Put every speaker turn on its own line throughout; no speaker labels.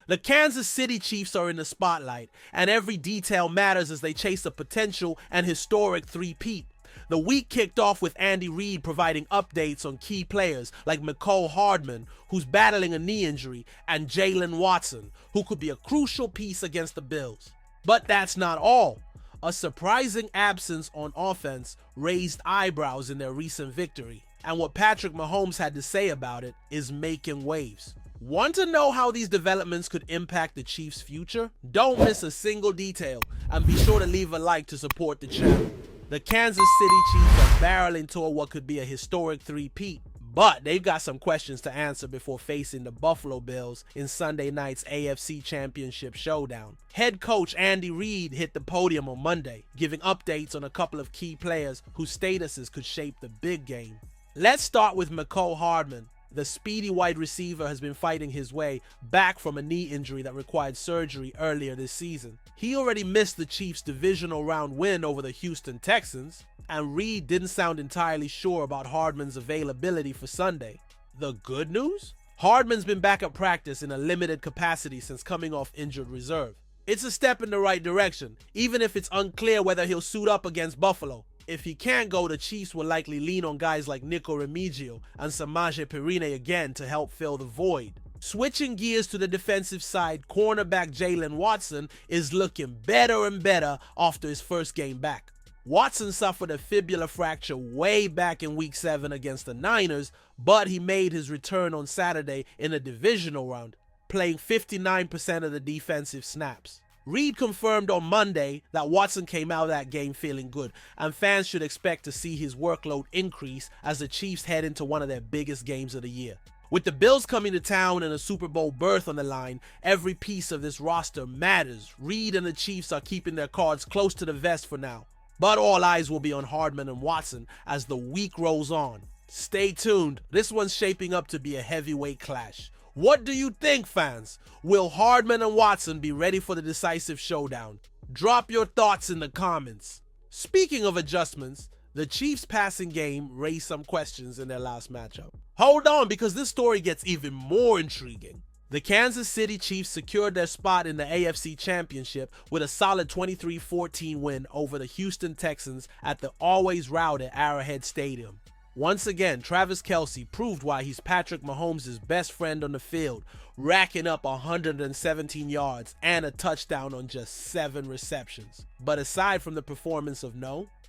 The Kansas City Chiefs are in the spotlight, and every detail matters as they chase a potential and historic three-peat. The week kicked off with Andy Reid providing updates on key players like Mecole Hardman, who's battling a knee injury, and Jalen Watson, who could be a crucial piece against the Bills. But that's not all. A surprising absence on offense raised eyebrows in their recent victory, and what Patrick Mahomes had to say about it is making waves. Want to know how these developments could impact the Chiefs' future? Don't miss a single detail, and be sure to leave a like to support the channel. The Kansas City Chiefs are barreling toward what could be a historic three-peat, but they've got some questions to answer before facing the Buffalo Bills in Sunday night's AFC Championship showdown. Head coach Andy Reid hit the podium on Monday, giving updates on a couple of key players whose statuses could shape the big game. Let's start with Mecole Hardman. The speedy wide receiver has been fighting his way back from a knee injury that required surgery earlier this season. He already missed the Chiefs' divisional round win over the Houston Texans, and Reid didn't sound entirely sure about Hardman's availability for Sunday. The good news? Hardman's been back at practice in a limited capacity since coming off injured reserve. It's a step in the right direction, even if it's unclear whether he'll suit up against Buffalo. If he can't go, the Chiefs will likely lean on guys like Nico Remigio and Samaje Perine again to help fill the void. Switching gears to the defensive side, cornerback Jalen Watson is looking better and better after his first game back. Watson suffered a fibular fracture way back in Week 7 against the Niners, but he made his return on Saturday in a divisional round, playing 59% of the defensive snaps. Reid confirmed on Monday that Watson came out of that game feeling good, and fans should expect to see his workload increase as the Chiefs head into one of their biggest games of the year. With the Bills coming to town and a Super Bowl berth on the line, every piece of this roster matters. Reid and the Chiefs are keeping their cards close to the vest for now, but all eyes will be on Hardman and Watson as the week rolls on. Stay tuned, this one's shaping up to be a heavyweight clash. What do you think, fans? Will Hardman and Watson be ready for the decisive showdown? Drop your thoughts in the comments. Speaking of adjustments, the Chiefs' passing game raised some questions in their last matchup. Hold on, because this story gets even more intriguing. The Kansas City Chiefs secured their spot in the AFC Championship with a solid 23-14 win over the Houston Texans at the always rowdy Arrowhead Stadium. Once again, Travis Kelce proved why he's Patrick Mahomes' best friend on the field, racking up 117 yards and a touchdown on just 7 receptions. But aside from the performance of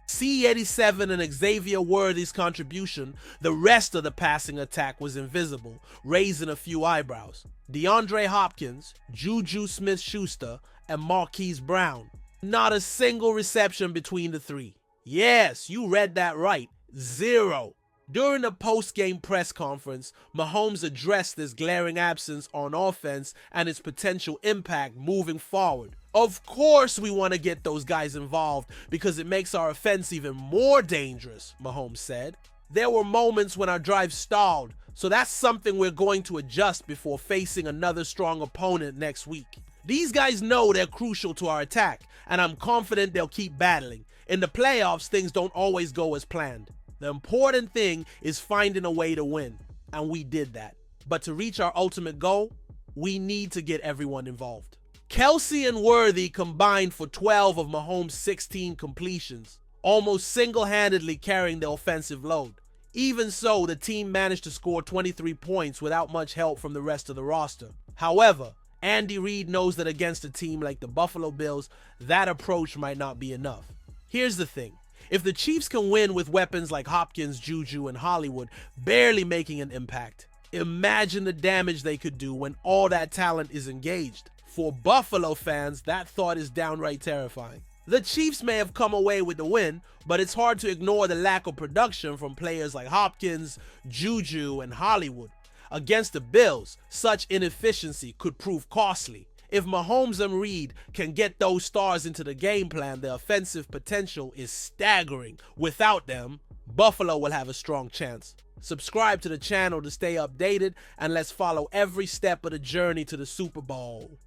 C87 and Xavier Worthy's contribution, the rest of the passing attack was invisible, raising a few eyebrows. DeAndre Hopkins, Juju Smith-Schuster, and Marquise Brown. Not a single reception between the three. Yes, you read that right. 0. During the post-game press conference, Mahomes addressed this glaring absence on offense and its potential impact moving forward. Of course we want to get those guys involved because it makes our offense even more dangerous, Mahomes said. There were moments when our drive stalled, so that's something we're going to adjust before facing another strong opponent next week. These guys know they're crucial to our attack, and I'm confident they'll keep battling. In the playoffs, things don't always go as planned. The important thing is finding a way to win, and we did that. But to reach our ultimate goal, we need to get everyone involved. Kelce and Worthy combined for 12 of Mahomes' 16 completions, almost single-handedly carrying the offensive load. Even so, the team managed to score 23 points without much help from the rest of the roster. However, Andy Reid knows that against a team like the Buffalo Bills, that approach might not be enough. Here's the thing. If the Chiefs can win with weapons like Hopkins, Juju, and Hollywood barely making an impact, imagine the damage they could do when all that talent is engaged. For Buffalo fans, that thought is downright terrifying. The Chiefs may have come away with the win, but it's hard to ignore the lack of production from players like Hopkins, Juju, and Hollywood. Against the Bills, such inefficiency could prove costly. If Mahomes and Reid can get those stars into the game plan, the offensive potential is staggering. Without them, Buffalo will have a strong chance. Subscribe to the channel to stay updated, and let's follow every step of the journey to the Super Bowl.